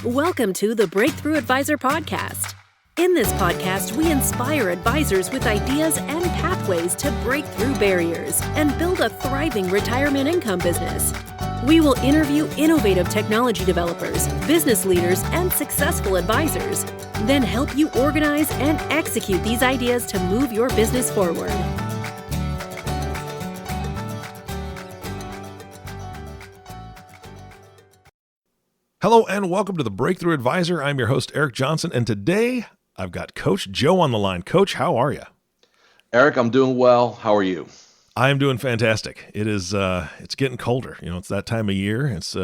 Welcome to the Breakthrough Advisor Podcast. In this podcast, we inspire advisors with ideas and pathways to break through barriers and build a thriving retirement income business. We will interview innovative technology developers, business leaders, and successful advisors, then help you organize and execute these ideas to move your business forward. Hello and welcome to the Breakthrough Advisor. I'm your host, Eric Johnson, and today I've got Coach Joe on the line. Coach, how are you? Eric, I'm doing well. How are you? I'm doing fantastic. It's getting colder. It's that time of year. It's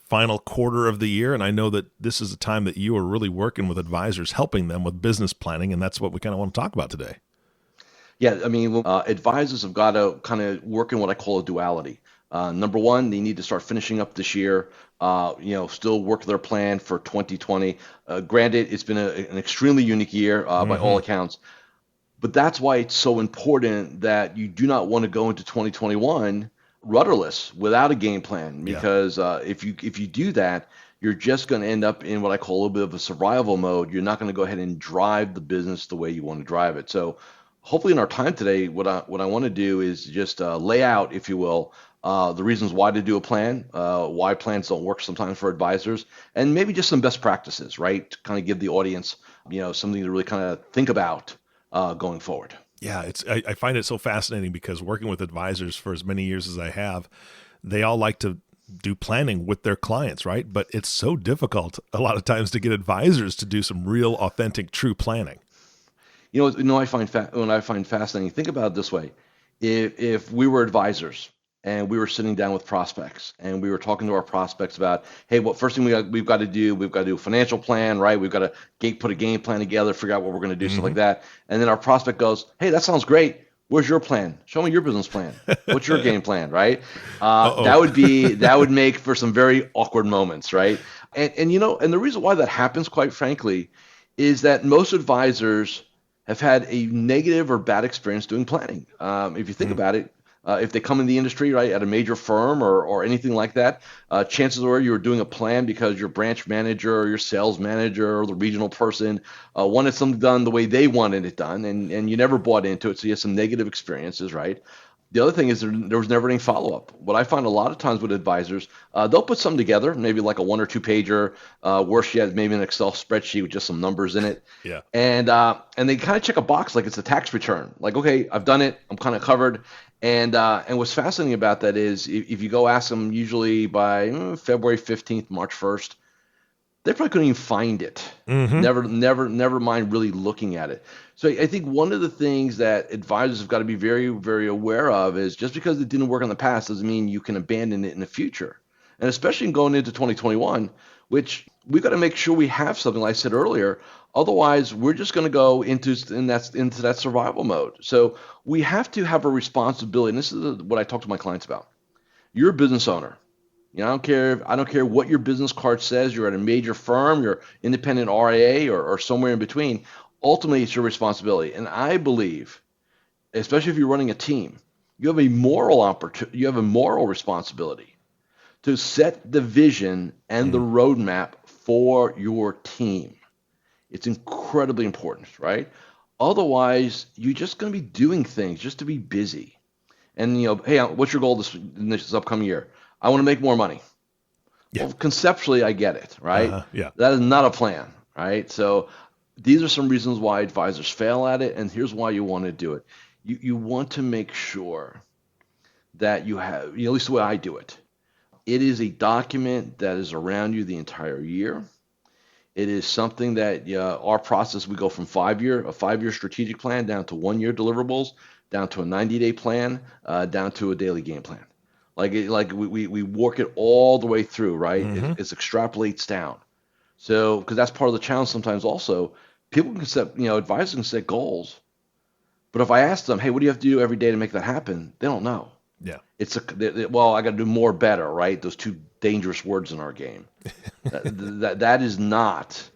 final quarter of the year, and I know that this is a time that you are really working with advisors, helping them with business planning, and that's what we kind of want to talk about today. Yeah, advisors have got to kind of work in what I call a duality. Number one, they need to start finishing up this year, still work their plan for 2020. Granted, it's been an extremely unique year by all accounts, but that's why it's so important that you do not want to go into 2021 rudderless without a game plan, because if you do that, you're just going to end up in what I call a little bit of a survival mode. You're not going to go ahead and drive the business the way you want to drive it. So hopefully in our time today, what I want to do is just lay out, if you will, the reasons why to do a plan, why plans don't work sometimes for advisors, and maybe just some best practices, right? To kind of give the audience, something to really kind of think about going forward. Yeah, I find it so fascinating because working with advisors for as many years as I have, they all like to do planning with their clients, right? But it's so difficult a lot of times to get advisors to do some real, authentic, true planning. I find fascinating. Think about it this way: if we were advisors and we were sitting down with prospects and we were talking to our prospects about, hey, well, first thing we've got to do a financial plan, right? We've got to put a game plan together, figure out what we're going to do, stuff like that. And then our prospect goes, hey, that sounds great. Where's your plan? Show me your business plan. What's your game plan, right? That would make for some very awkward moments, right? And the reason why that happens, quite frankly, is that most advisors have had a negative or bad experience doing planning. If you think about it, if they come in the industry, right, at a major firm or anything like that, chances are you're doing a plan because your branch manager or your sales manager or the regional person wanted something done the way they wanted it done, and you never bought into it, so you have some negative experiences, right? The other thing is there was never any follow-up. What I find a lot of times with advisors, they'll put something together, maybe like a 1 or 2 pager, worse yet, maybe an Excel spreadsheet with just some numbers in it. Yeah. And they kind of check a box like it's a tax return. Like, okay, I've done it. I'm kind of covered. And what's fascinating about that is if you go ask them usually by February 15th, March 1st, they probably couldn't even find it. Never mind really looking at it. So I think one of the things that advisors have got to be very, very aware of is just because it didn't work in the past doesn't mean you can abandon it in the future. And especially going into 2021, which we've got to make sure we have something like I said earlier. Otherwise, we're just going to go into that survival mode. So we have to have a responsibility. And this is what I talk to my clients about. You're a business owner. I don't care what your business card says. You're at a major firm, you're independent RIA or somewhere in between. Ultimately, it's your responsibility. And I believe, especially if you're running a team, you have a moral responsibility to set the vision and the roadmap for your team. It's incredibly important, right? Otherwise, you're just going to be doing things just to be busy. And, hey, what's your goal this upcoming year? I want to make more money. Yeah. Well, conceptually, I get it, right? Yeah. That is not a plan, right? So these are some reasons why advisors fail at it, and here's why you want to do it. You want to make sure that you have, at least the way I do it, it is a document that is around you the entire year. It is something that our process, we go from a 5-year strategic plan down to 1-year deliverables, down to a 90-day plan, down to a daily game plan. Like we work it all the way through, right? It extrapolates down. So, because that's part of the challenge sometimes also, people can set, advisors can set goals. But if I ask them, hey, what do you have to do every day to make that happen? They don't know. Yeah. I got to do more better, right? Those 2 dangerous words in our game. that is not,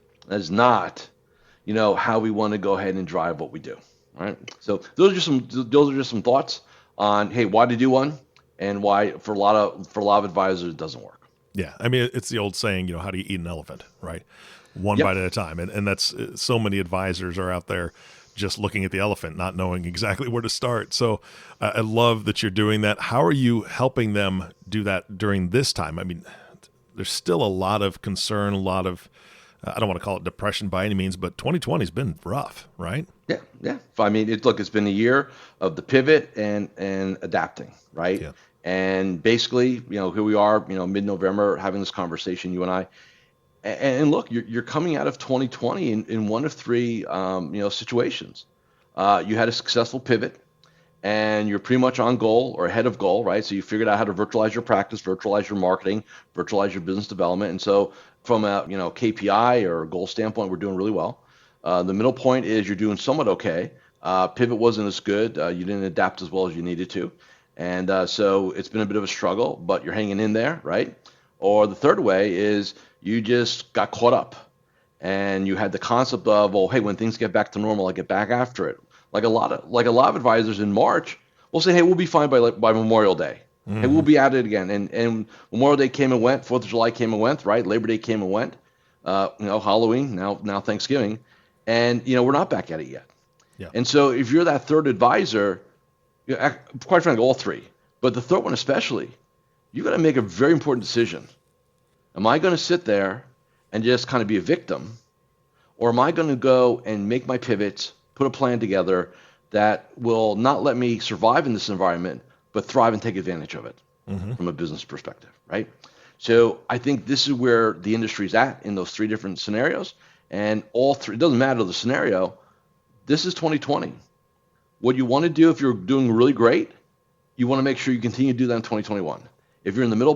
how we want to go ahead and drive what we do. Right. So those are just some thoughts on, hey, why to do one and why for a lot of advisors it doesn't work. Yeah. I mean, it's the old saying, how do you eat an elephant, right? One Yep. bite at a time. And that's so many advisors are out there just looking at the elephant, not knowing exactly where to start. So I love that you're doing that. How are you helping them do that during this time? I mean, there's still a lot of concern, a lot of, I don't want to call it depression by any means, but 2020 has been rough, right? Yeah, yeah. I mean, it's been a year of the pivot and adapting, right? Yeah. And basically, here we are, mid-November, having this conversation, you and I. And look, you're coming out of 2020 in one of three, situations. You had a successful pivot, and you're pretty much on goal or ahead of goal, right? So you figured out how to virtualize your practice, virtualize your marketing, virtualize your business development. And so from a KPI or goal standpoint, we're doing really well. The middle point is you're doing somewhat okay. Pivot wasn't as good. You didn't adapt as well as you needed to. And so it's been a bit of a struggle, but you're hanging in there, right? Or the third way is you just got caught up and you had the concept of, well, hey, when things get back to normal, I get back after it. Like a lot of advisors in March will say, hey, we'll be fine by Memorial Day. Mm-hmm. Hey, we'll be at it again. And Memorial Day came and went. 4th of July came and went, right? Labor Day came and went. Halloween, now Thanksgiving. And, we're not back at it yet. Yeah. And so if you're that third advisor, quite frankly, all three, but the third one especially, you got to make a very important decision. Am I going to sit there and just kind of be a victim? Or am I going to go and make my pivots, put a plan together that will not let me survive in this environment, but thrive and take advantage of it from a business perspective, right? So I think this is where the industry's at in those three different scenarios. And all three, it doesn't matter the scenario, this is 2020. What you want to do if you're doing really great, you want to make sure you continue to do that in 2021. If you're in the middle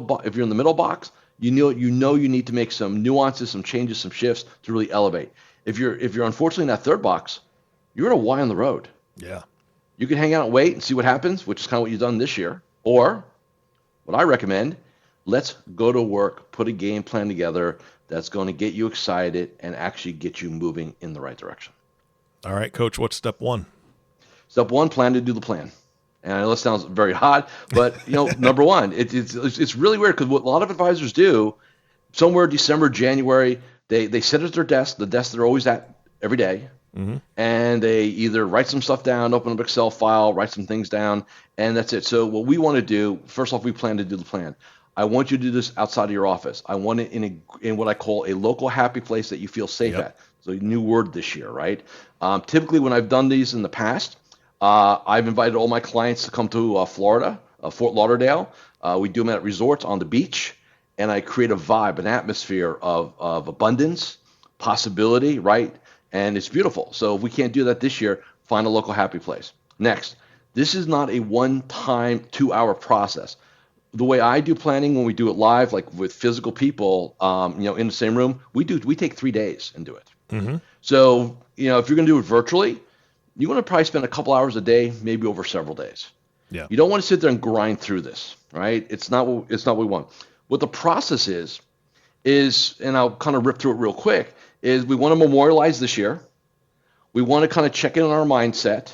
box, you know you need to make some nuances, some changes, some shifts to really elevate. If you're unfortunately in that third box, you're in a Y on the road. Yeah. You can hang out and wait and see what happens, which is kind of what you've done this year. Or what I recommend, let's go to work, put a game plan together that's going to get you excited and actually get you moving in the right direction. All right, Coach, what's step one? Step one, plan to do the plan. And I know it sounds very hot, but number one, it's really weird because what a lot of advisors do, somewhere December, January, they sit at their desk, the desk they're always at every day, and they either write some stuff down, open up an Excel file, write some things down, and that's it. So what we want to do, first off, we plan to do the plan. I want you to do this outside of your office. I want it in what I call a local happy place that you feel safe at. So a new word this year, right? Typically, when I've done these in the past, I've invited all my clients to come to Florida, Fort Lauderdale. We do them at resorts on the beach, and I create a vibe, an atmosphere of abundance, possibility, right? And it's beautiful. So if we can't do that this year, find a local happy place. Next, this is not a one-time 2-hour process. The way I do planning when we do it live, like with physical people, in the same room, we take 3 days and do it. So, if you're going to do it virtually, you want to probably spend a couple hours a day, maybe over several days. Yeah. You don't want to sit there and grind through this, right? It's not what we want. What the process is, and I'll kind of rip through it real quick, is we want to memorialize this year. We want to kind of check in on our mindset.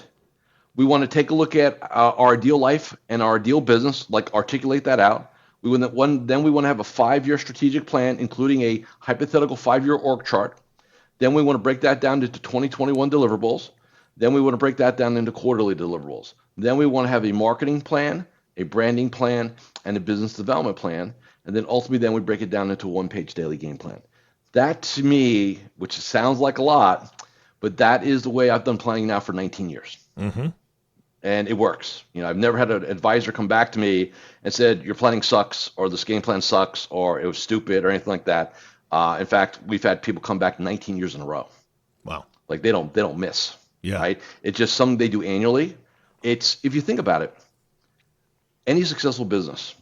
We want to take a look at our ideal life and our ideal business, like articulate that out. Then we want to have a 5-year strategic plan, including a hypothetical 5-year org chart. Then we want to break that down into 2021 deliverables. Then we want to break that down into quarterly deliverables. Then we want to have a marketing plan, a branding plan, and a business development plan. And then ultimately, then we break it down into a 1-page daily game plan. That to me, which sounds like a lot, but that is the way I've done planning now for 19 years. And it works. I've never had an advisor come back to me and said, your planning sucks, or this game plan sucks, or it was stupid, or anything like that. In fact, we've had people come back 19 years in a row. Wow. Like they don't miss. Yeah. Right? It's just something they do annually. If you think about it, any successful business,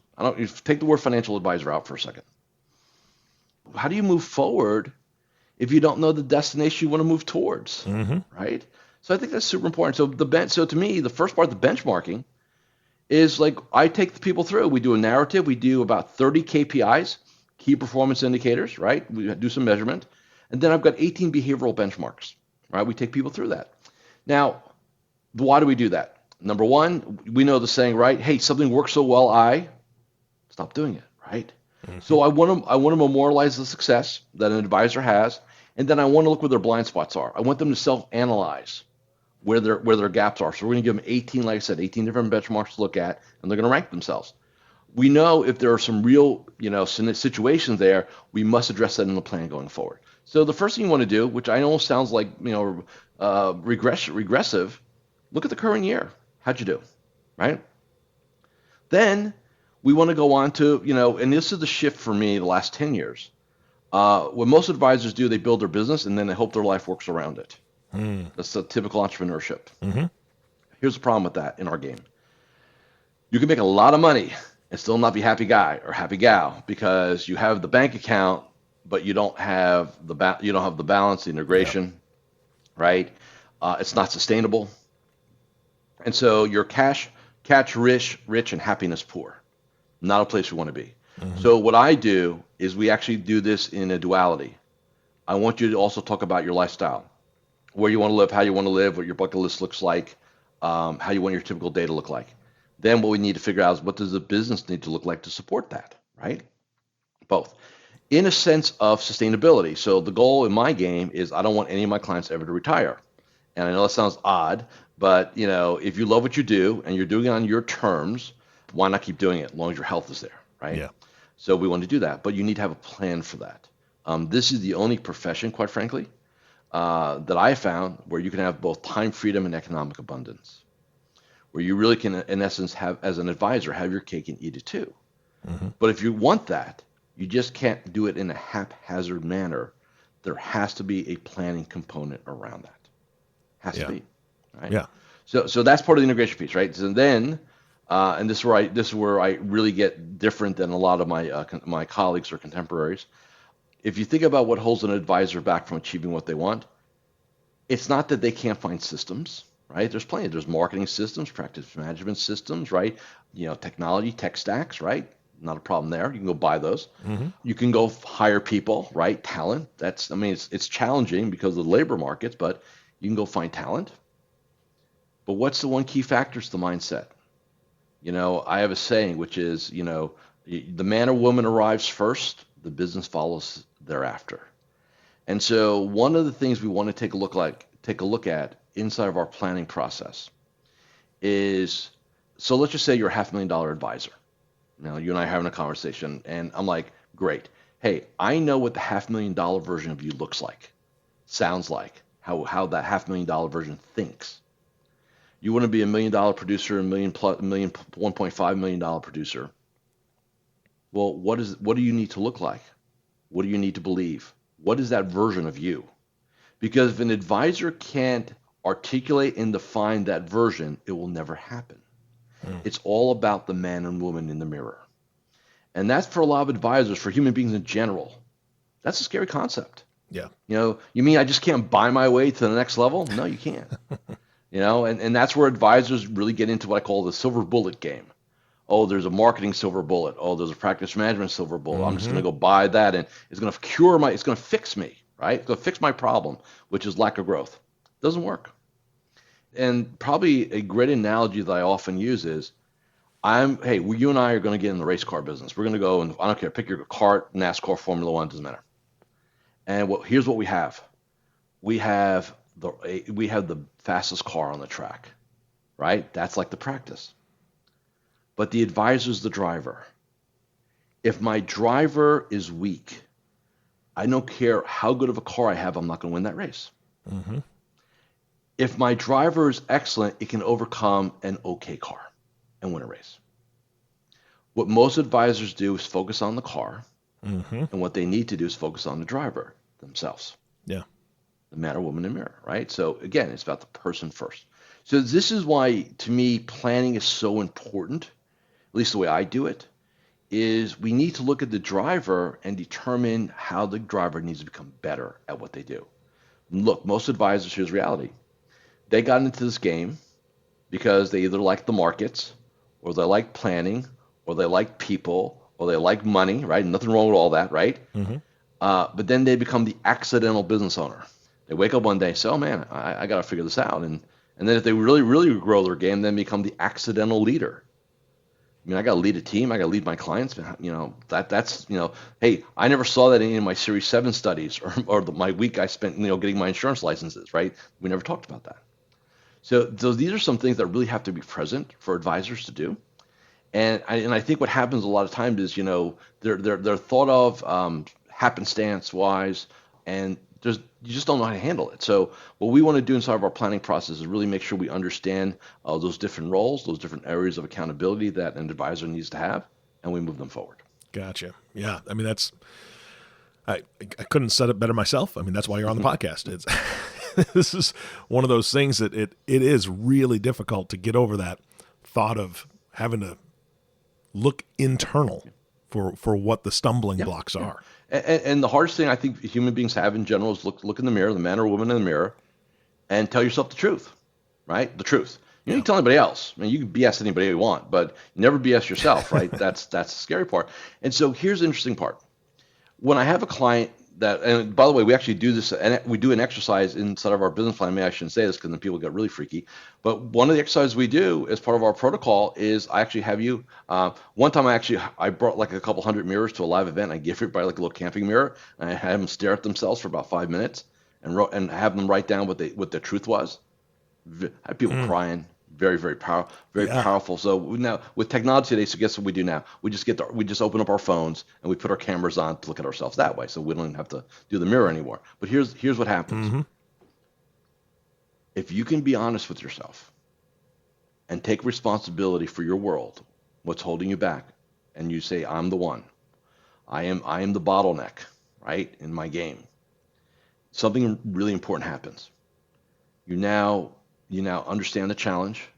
take the word financial advisor out for a second. How do you move forward if you don't know the destination you want to move towards? Right? So I think that's super important. So to me, the first part of the benchmarking is like I take the people through. We do a narrative. We do about 30 KPIs, key performance indicators, right? We do some measurement. And then I've got 18 behavioral benchmarks, right? We take people through that. Now, why do we do that? Number one, we know the saying, right? Hey, something works so well, I stop doing it, right? So I want to memorialize the success that an advisor has, and then I want to look where their blind spots are. I want them to self-analyze where their gaps are. So we're going to give them 18, like I said, 18 different benchmarks to look at, and they're going to rank themselves. We know if there are some real, situations there, we must address that in the plan going forward. So the first thing you want to do, which I know sounds like, regressive, look at the current year. How'd you do, right? Then we want to go on to, and this is the shift for me the last 10 years. What most advisors do, they build their business and then they hope their life works around it. That's the typical entrepreneurship. Here's the problem with that in our game. You can make a lot of money and still not be happy guy or happy gal because you have the bank account, but you don't have the balance, the integration, right? It's not sustainable. And so you're cash rich and happiness poor. Not a place we want to be. So what I do is we actually do this in a duality. I want you to also talk about your lifestyle, where you want to live, how you want to live, what your bucket list looks like, how you want your typical day to look like. Then what we need to figure out is what does the business need to look like to support that, right? Both. In a sense of sustainability. So the goal in my game is I don't want any of my clients ever to retire. And I know that sounds odd, but if you love what you do and you're doing it on your terms, why not keep doing it as long as your health is there, right? Yeah. So we want to do that, but you need to have a plan for that. This is the only profession, quite frankly, that I found where you can have both time freedom and economic abundance, where you really can, in essence, have, as an advisor, have your cake and eat it too. But if you want that, you just can't do it in a haphazard manner. There has to be a planning component around that. Has to be, right? Yeah. So that's part of the integration piece, right? So then, and this is where I really get different than a lot of my colleagues or contemporaries. If you think about what holds an advisor back from achieving what they want, it's not that they can't find systems, right? There's plenty. There's marketing systems, practice management systems, right? Technology, tech stacks, right? Not a problem there. You can go buy those. You can go hire people, right? Talent. It's challenging because of the labor markets, but you can go find talent. But what's the one key factor? Is the mindset. I have a saying, which is, the man or woman arrives first, the business follows thereafter. And so one of the things we want to take a look at inside of our planning process is, so let's just say you're a $500,000 advisor. Now you and I are having a conversation and I'm like, great. Hey, I know what the $500,000 version of you looks like, sounds like, how that $500,000 version thinks. You want to be $1 million producer, $1.5 million producer. Well, what do you need to look like? What do you need to believe? What is that version of you? Because if an advisor can't articulate and define that version, it will never happen. It's all about the man and woman in the mirror. And that's for a lot of advisors, for human beings in general. That's a scary concept. Yeah. You mean I just can't buy my way to the next level? No, you can't. And that's where advisors really get into what I call the silver bullet game. Oh, there's a marketing silver bullet. Oh, there's a practice management silver bullet. I'm just going to go buy that and it's going to it's going to fix me, right? It's going to fix my problem, which is lack of growth. Doesn't work. And probably a great analogy that I often use is, you and I are going to get in the race car business. We're going to go and I don't care, pick your kart, NASCAR, Formula One, doesn't matter. And here's what we have. We have the fastest car on the track, right? That's like the practice. But the advisor is the driver. If my driver is weak, I don't care how good of a car I have, I'm not going to win that race. If my driver is excellent, it can overcome an okay car and win a race. What most advisors do is focus on the car, and what they need to do is focus on the driver themselves. Yeah. The man or woman in the mirror, right? So again, it's about the person first. So this is why, to me, planning is so important, at least the way I do it, is we need to look at the driver and determine how the driver needs to become better at what they do. Look, most advisors, here's reality. They got into this game because they either like the markets, or they like planning, or they like people, or they like money, right? Nothing wrong with all that, right? But then they become the accidental business owner. They wake up one day and say, oh man, I got to figure this out. And then if they really, really grow their game, then become the accidental leader. I mean, I got to lead a team. I got to lead my clients. That's hey, I never saw that in any of my Series 7 studies or my week I spent, getting my insurance licenses, right? We never talked about that. So these are some things that really have to be present for advisors to do. And I think what happens a lot of times is, they're thought of happenstance wise, and you just don't know how to handle it. So what we want to do inside of our planning process is really make sure we understand those different roles, those different areas of accountability that an advisor needs to have, and we move them forward. Gotcha. Yeah. I mean, I couldn't set it better myself. I mean, that's why you're on the podcast. This is one of those things that it is really difficult to get over that thought of having to look internal for what the stumbling blocks are. And the hardest thing I think human beings have in general is look in the mirror, the man or woman in the mirror, and tell yourself the truth, right? The truth. You don't need to tell anybody else. I mean, you can BS anybody you want, but you never BS yourself, right? That's the scary part. And so here's the interesting part. When I have a client and by the way, we actually do this, and we do an exercise inside of our business plan. Maybe I shouldn't say this because then people get really freaky. But one of the exercises we do as part of our protocol is I actually have you. One time I brought like a couple hundred mirrors to a live event. I gave everybody like a little camping mirror, and I had them stare at themselves for about 5 minutes and have them write down what the truth was. I had people crying. Very, very powerful. So now with technology today, so guess what we do now? We just open up our phones and we put our cameras on to look at ourselves that way. So we don't even have to do the mirror anymore. But here's what happens. Mm-hmm. If you can be honest with yourself and take responsibility for your world, what's holding you back, and you say, I'm the one. I am the bottleneck, right, in my game. Something really important happens. You now understand the challenge,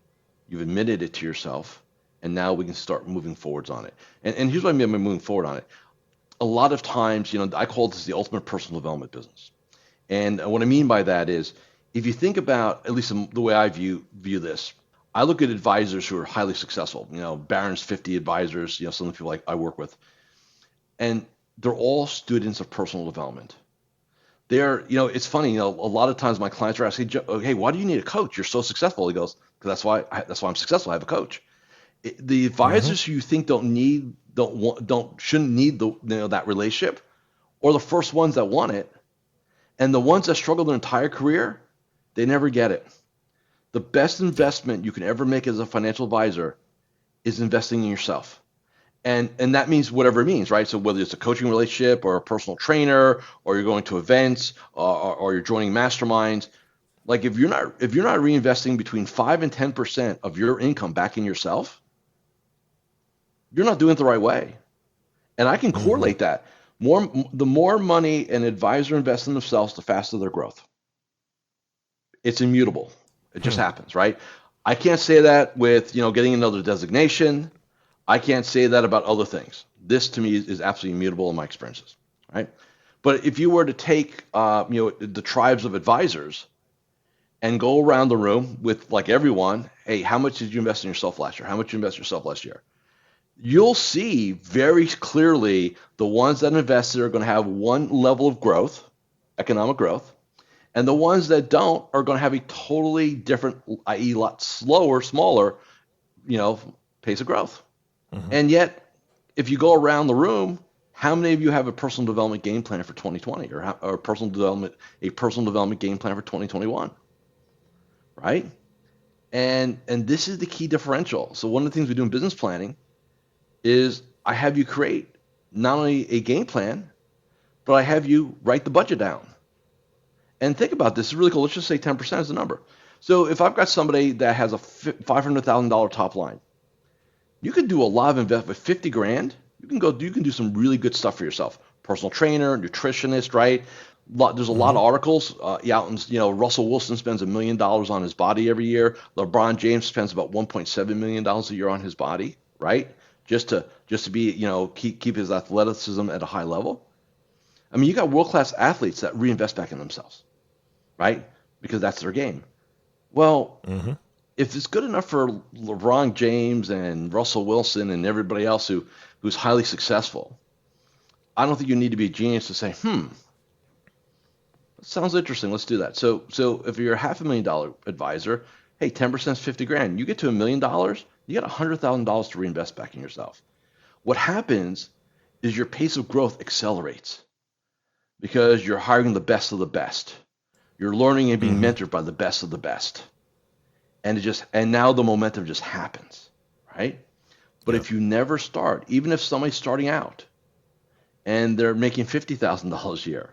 you've admitted it to yourself, and now we can start moving forwards on it. And here's what I mean by moving forward on it. A lot of times, I call this the ultimate personal development business. And what I mean by that is, if you think about, at least the way I view this, I look at advisors who are highly successful, Barron's 50 advisors, some of the people I work with, and they're all students of personal development. It's funny, a lot of times my clients are asking, hey, why do you need a coach? You're so successful. He goes, because that's why I'm successful. I have a coach. The advisors who you think shouldn't need that relationship, or the first ones that want it, and the ones that struggle their entire career, they never get it. The best investment you can ever make as a financial advisor is investing in yourself. And that means whatever it means, right? So whether it's a coaching relationship or a personal trainer, or you're going to events, or you're joining masterminds, like if you're not reinvesting between 5 and 10% of your income back in yourself, you're not doing it the right way. And I can correlate that. The more money an advisor invests in themselves, the faster their growth. It's immutable. It just happens, right? I can't say that with getting another designation. I can't say that about other things. This to me is absolutely immutable in my experiences, right? But if you were to take the tribes of advisors and go around the room with like everyone, hey, how much did you invest in yourself last year? How much did you invest in yourself last year? You'll see very clearly the ones that invested are going to have one level of growth, economic growth, and the ones that don't are going to have a totally different, i.e. a lot slower, smaller, pace of growth. Mm-hmm. And yet, if you go around the room, how many of you have a personal development game plan for 2020 or a personal development game plan for 2021? Right? And this is the key differential. So one of the things we do in business planning is I have you create not only a game plan, but I have you write the budget down. And think about this. It's really cool. Let's just say 10% is the number. So if I've got somebody that has a $500,000 top line, you can do a lot of investment with 50 grand. You can do some really good stuff for yourself. Personal trainer, nutritionist, right? There's a lot of articles. Russell Wilson spends $1 million on his body every year. LeBron James spends about $1.7 million a year on his body, right? Just to be, keep his athleticism at a high level. I mean, you got world-class athletes that reinvest back in themselves, right? Because that's their game. Well, if it's good enough for LeBron James and Russell Wilson and everybody else who's highly successful, I don't think you need to be a genius to say, that sounds interesting. Let's do that. So if you're a $500,000 advisor, hey, 10% is 50 grand. You get to $1 million, You got $100,000 to reinvest back in yourself. What happens is your pace of growth accelerates because you're hiring the best of the best. You're learning and being mentored by the best of the best. And now the momentum just happens, right? But if you never start, even if somebody's starting out and they're making $50,000 a year,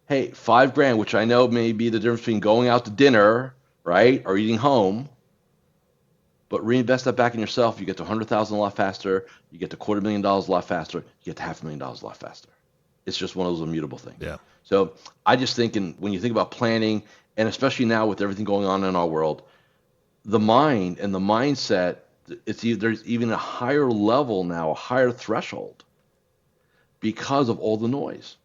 hey, $5,000, which I know may be the difference between going out to dinner, right, or eating home, but reinvest that back in yourself. You get to $100,000 a lot faster. You get to $250,000 a lot faster. You get to $500,000 a lot faster. It's just one of those immutable things. Yeah. So I just think, when you think about planning, and especially now with everything going on in our world, the mind and the mindset, there's even a higher level now, a higher threshold, because of all the noise,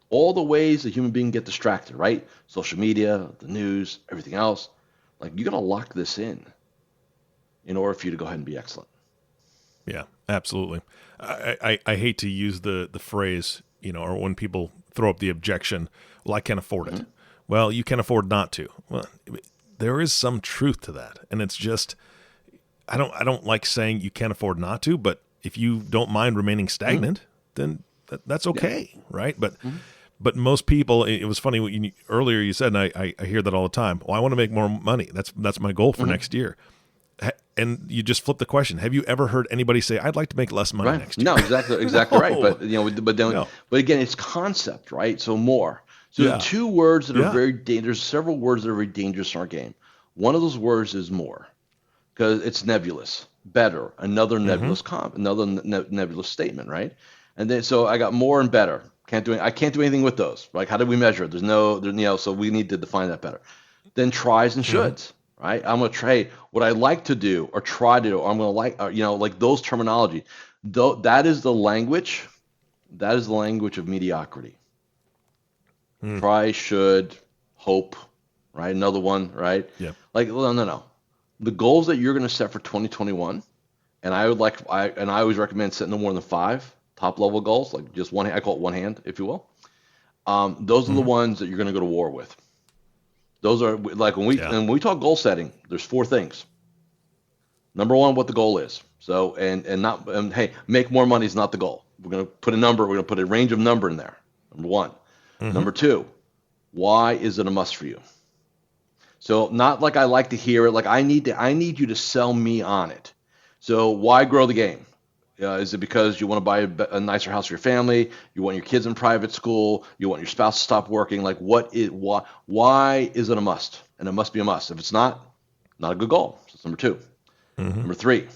all the ways the human being get distracted, right? Social media, the news, everything else. Like, you got to lock this in order for you to go ahead and be excellent. Yeah, absolutely. I hate to use the phrase, or when people throw up the objection, well, I can't afford it. Well, you can afford not to. Well, there is some truth to that. And it's just, I don't like saying you can't afford not to, but if you don't mind remaining stagnant, then that's okay, right? But most people, it was funny, earlier you said, and I hear that all the time, well, I want to make more money. That's my goal for next year. And you just flip the question. Have you ever heard anybody say, I'd like to make less money next year? No, exactly No. right. But again, it's concept, right? So more. So the two words that are very dangerous, there's several words that are very dangerous in our game. One of those words is more, because it's nebulous. Better, another nebulous nebulous statement, right? And then so I got more and better. I can't do anything with those. Like, how do we measure it? So we need to define that better. Then tries and shoulds. Right? I'm going to trade what I like to do or try to do, or I'm going to like those terminology. That is the language of mediocrity. Try, should, hope, right? Another one, right? Yeah. Like, no. The goals that you're going to set for 2021, and I always recommend setting no more than 5 top level goals, like just one, I call it one hand, if you will. Those are the ones that you're going to go to war with. Those are like when we talk goal setting, there's 4 things. Number 1, what the goal is. So hey, make more money is not the goal. We're going to put a number. We're going to put a range of number in there. Number 1. Number 2, why is it a must for you? So not like I like to hear it. Like I need you to sell me on it. So why grow the game? Is it because you want to buy a nicer house for your family? You want your kids in private school? You want your spouse to stop working? Like why is it a must? And it must be a must. If it's not a good goal. So that's number 2. Number 3,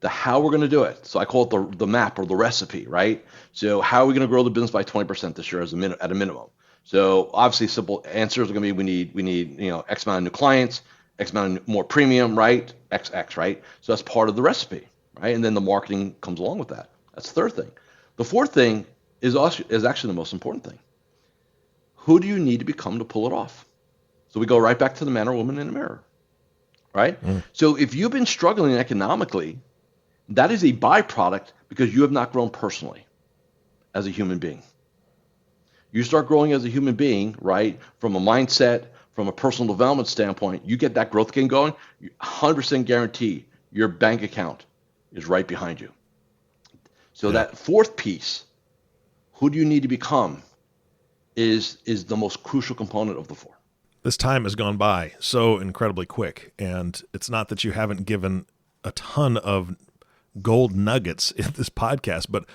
the how we're going to do it. So I call it the map or the recipe, right? So how are we going to grow the business by 20% this year at a minimum? So obviously simple answers are going to be we need X amount of new clients, X amount of more premium, right? XX, right? So that's part of the recipe. Right, and then the marketing comes along with that. That's the 3rd thing. The 4th thing is actually the most important thing. Who do you need to become to pull it off? So we go right back to the man or woman in the mirror, right? So if you've been struggling economically, that is a byproduct because you have not grown personally as a human being. You start growing as a human being, right, from a mindset, from a personal development standpoint, you get that growth game going, 100% guarantee your bank account is right behind you. So that 4th piece, who do you need to become, is the most crucial component of the 4. This time has gone by so incredibly quick, and it's not that you haven't given a ton of gold nuggets in this podcast, but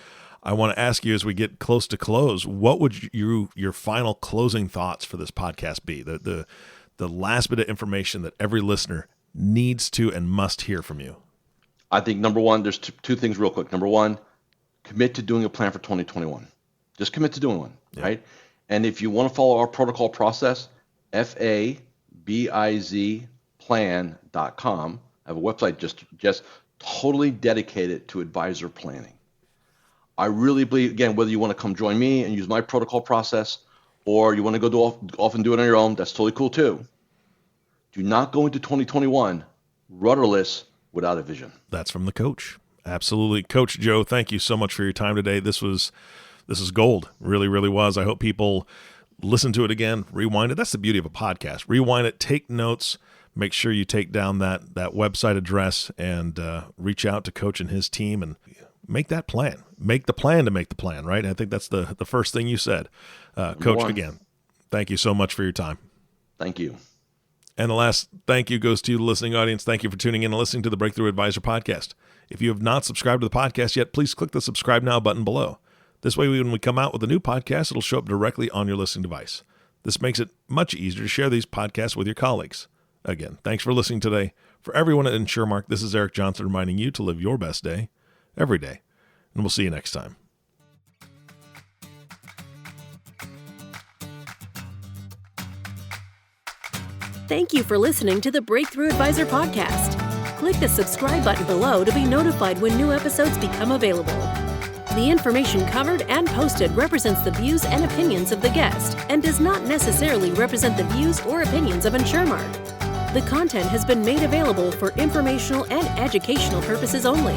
I want to ask you as we get close to close, what would your final closing thoughts for this podcast be? The last bit of information that every listener needs to and must hear from you. I think number 1, there's 2 things real quick. Number 1, commit to doing a plan for 2021. Just commit to doing one, right? And if you want to follow our protocol process, FABIZ plan.com. I have a website just totally dedicated to advisor planning. I really believe, again, whether you want to come join me and use my protocol process or you want to go off and do it on your own, that's totally cool too. Do not go into 2021 rudderless without a vision. That's from the coach. Absolutely. Coach Joe, thank you so much for your time today. This is gold. Really, really was. I hope people listen to it again, rewind it. That's the beauty of a podcast. Rewind it, take notes, make sure you take down that website address and reach out to Coach and his team and make that plan. Make the plan to make the plan, right? I think that's the first thing you said. Coach, again, thank you so much for your time. Thank you. And the last thank you goes to you, the listening audience. Thank you for tuning in and listening to the Breakthrough Advisor podcast. If you have not subscribed to the podcast yet, please click the subscribe now button below. This way, when we come out with a new podcast, it'll show up directly on your listening device. This makes it much easier to share these podcasts with your colleagues. Again, thanks for listening today. For everyone at InsurMark, this is Eric Johnson reminding you to live your best day every day. And we'll see you next time. Thank you for listening to the Breakthrough Advisor podcast. Click the subscribe button below to be notified when new episodes become available. The information covered and posted represents the views and opinions of the guest and does not necessarily represent the views or opinions of InsurMark. The content has been made available for informational and educational purposes only.